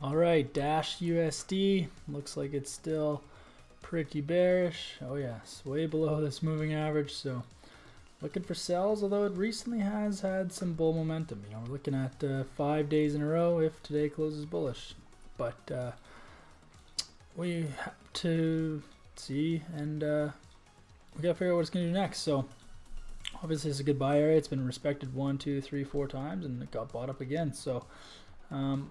All right, Dash USD looks like it's still pretty bearish. Oh yes, way below this moving average. So looking for sells, although it recently has had some bull momentum. You know, we're looking at 5 days in a row if today closes bullish. But we have to see, and we gotta figure out what it's gonna do next. So obviously it's a good buy area. It's been respected 1, 2, 3, 4 times, and it got bought up again. So I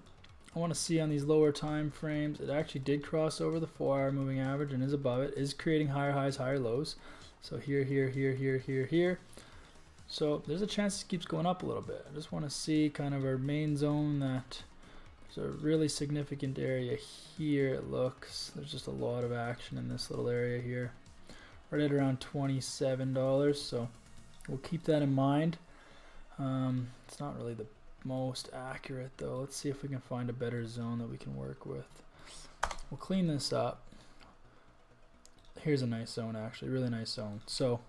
want to see on these lower time frames. It actually did cross over the 4-hour moving average and is above it. Is creating higher highs, higher lows. So here, here, here, here, here, here. So there's a chance it keeps going up a little bit. I just want to see kind of our main zone. That there's a really significant area here. It looks there's just a lot of action in this little area here. Right at around $27. So we'll keep that in mind. It's not really the most accurate though. Let's see if we can find a better zone that we can work with. We'll clean this up. Here's a nice zone, actually, really nice zone. So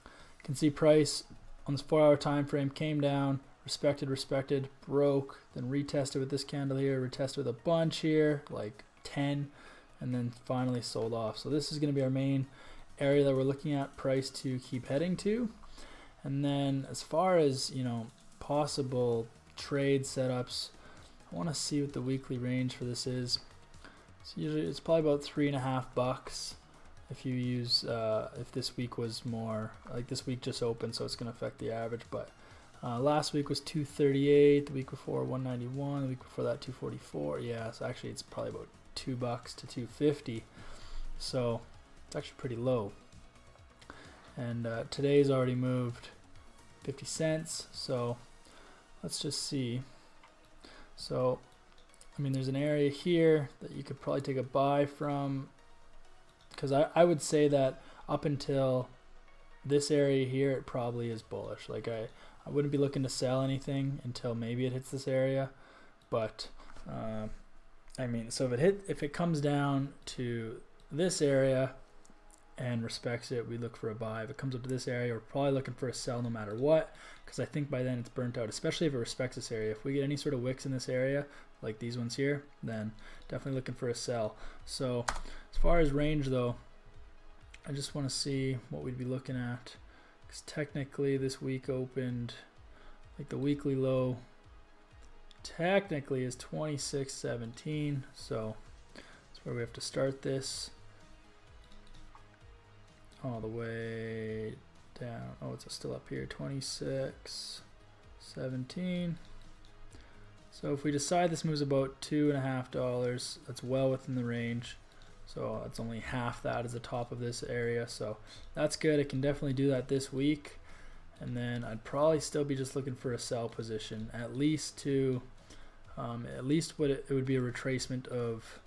you can see price on this 4-hour time frame came down, respected, broke, then retested with this candle here, retested with a bunch here, like 10, and then finally sold off. So this is going to be our main area that we're looking at price to keep heading to. And then as far as, you know, possible trade setups, I want to see what the weekly range for this is. So usually it's probably about $3.50 if you use if this week was more like this week just opened, so it's going to affect the average. But last week was 238, the week before 191, the week before that 244. Yeah, so actually it's probably about $2 to 250. So it's actually pretty low. And today's already moved 50 cents. So let's just see. So I mean, there's an area here that you could probably take a buy from, because I would say that up until this area here, it probably is bullish. Like I wouldn't be looking to sell anything until maybe it hits this area. But I mean, so if it comes down to this area and respects it, we look for a buy. If it comes up to this area, we're probably looking for a sell no matter what, because I think by then it's burnt out, especially if it respects this area. If we get any sort of wicks in this area, like these ones here, then definitely looking for a sell. So as far as range though, I just want to see what we'd be looking at, because technically this week opened, like the weekly low technically is 26.17, so that's where we have to start this all the way down. Oh, it's still up here, 26.17. So if we decide this moves about $2.50, that's well within the range. So it's only half that is the top of this area. So that's good. It can definitely do that this week. And then I'd probably still be just looking for a sell position, at least to, at least what it would be a retracement of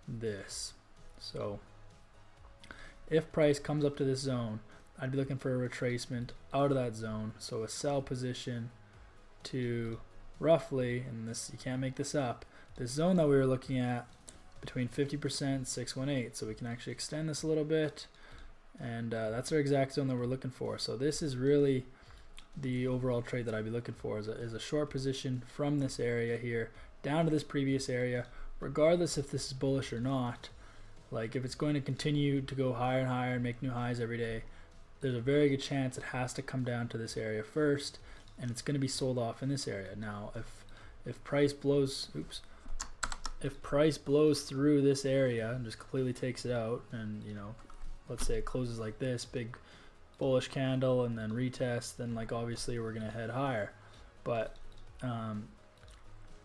this. So if price comes up to this zone, I'd be looking for a retracement out of that zone. So a sell position to roughly, and this, you can't make this up, this zone that we were looking at between 50% and 618. So we can actually extend this a little bit, and that's our exact zone that we're looking for. So this is really the overall trade that I'd be looking for, is a short position from this area here down to this previous area, regardless if this is bullish or not. Like if it's going to continue to go higher and higher and make new highs every day, there's a very good chance it has to come down to this area first, and it's going to be sold off in this area. Now if price blows, if price blows through this area and just completely takes it out, and you know, let's say it closes like this, big bullish candle, and then retest, then like obviously we're going to head higher. But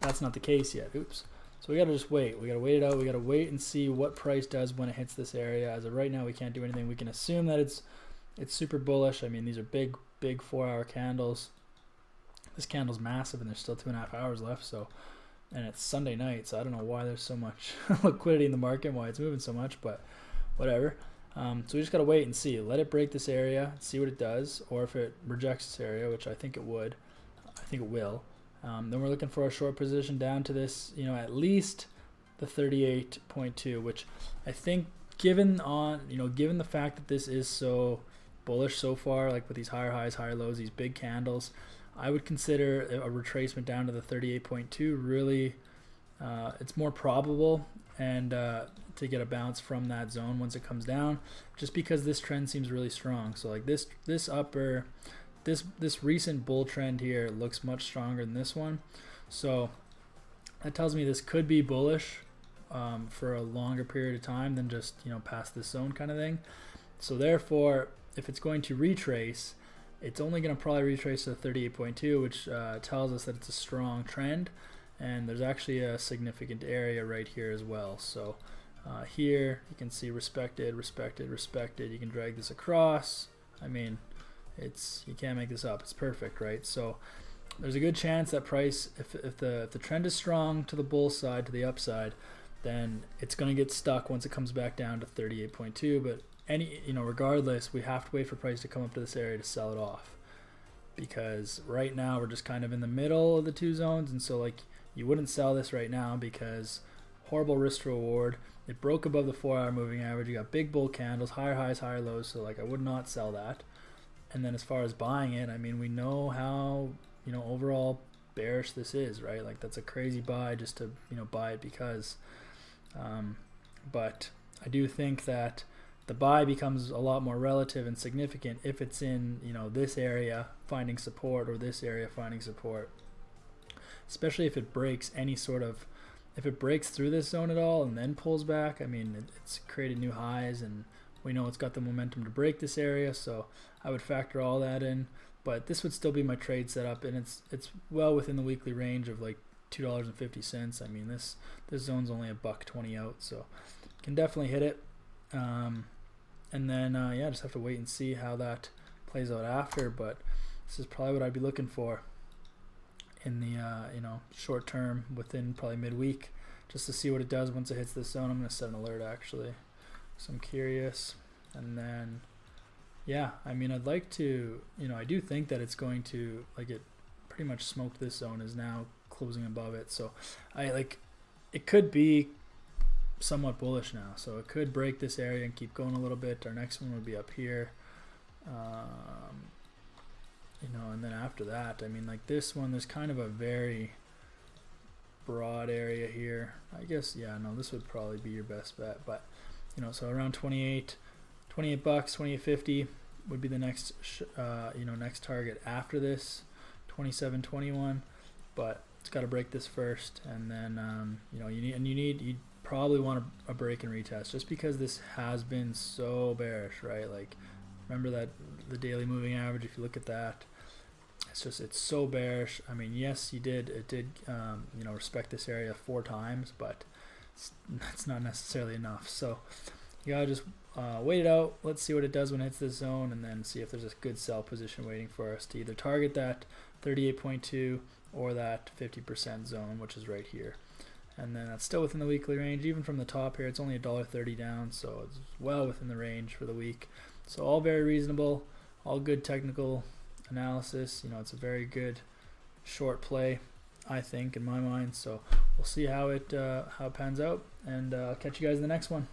that's not the case yet. So we got to just wait. We got to wait it out. We got to wait and see what price does when it hits this area. As of right now, we can't do anything. We can assume that it's super bullish. I mean, these are big 4-hour candles. This candle's massive, and there's still 2.5 hours left. So, and it's Sunday night, so I don't know why there's so much liquidity in the market, why it's moving so much, but whatever. So we just got to wait and see. Let it break this area, see what it does, or if it rejects this area, which I think it would. I think it will. Then we're looking for a short position down to this, you know, at least the 38.2, which I think, given the fact that this is so bullish so far, like with these higher highs, higher lows, these big candles, I would consider a retracement down to the 38.2 really it's more probable and to get a bounce from that zone once it comes down, just because this trend seems really strong. So like this recent bull trend here looks much stronger than this one, so that tells me this could be bullish for a longer period of time than just, you know, past this zone kind of thing. So therefore, if it's going to retrace, it's only going to probably retrace to 38.2, which tells us that it's a strong trend, and there's actually a significant area right here as well. So here you can see respected, respected, respected. You can drag this across. I mean, you can't make this up. It's perfect, right? So there's a good chance that price, if the trend is strong to the bull side, to the upside, then it's going to get stuck once it comes back down to 38.2. But regardless, we have to wait for price to come up to this area to sell it off, because right now we're just kind of in the middle of the two zones. And so like, you wouldn't sell this right now because horrible risk to reward. It broke above the 4-hour moving average. You got big bull candles, higher highs, higher lows. So like, I would not sell that. And then as far as buying it, I mean, we know how, you know, overall bearish this is, right? Like, that's a crazy buy just to, you know, buy it because. But I do think that the buy becomes a lot more relative and significant if it's in, you know, this area finding support or this area finding support, especially if it breaks if it breaks through this zone at all and then pulls back. I mean, it's created new highs, and we know it's got the momentum to break this area, so I would factor all that in. But this would still be my trade setup, and it's well within the weekly range of like $2.50. I mean, this zone's only $1.20 out, so can definitely hit it. And then yeah, just have to wait and see how that plays out after. But this is probably what I'd be looking for in the short term, within probably midweek, just to see what it does once it hits this zone. I'm going to set an alert actually, so I'm curious. And then yeah, I mean, I'd like to, I do think that it's going to, like, it pretty much smoked this zone, is now closing above it, so it could be somewhat bullish now, so it could break this area and keep going a little bit. Our next one would be up here, and then after that, I mean, like this one, there's kind of a very broad area here. I guess, yeah, no, this would probably be your best bet, but so around 28 bucks, 28.50 would be the next next target after this, 27.21, but it's got to break this first, and then you probably want a break and retest, just because this has been so bearish, right? Like, remember that the daily moving average, if you look at that, it's so bearish. I mean, yes, it did respect this area 4 times, but that's not necessarily enough. So you gotta just wait it out. Let's see what it does when it hits this zone, and then see if there's a good sell position waiting for us to either target that 38.2 or that 50% zone, which is right here. And then that's still within the weekly range. Even from the top here, it's only $1.30 down, so it's well within the range for the week. So all very reasonable, all good technical analysis. It's a very good short play, I think, in my mind. So we'll see how it pans out, and I'll catch you guys in the next one.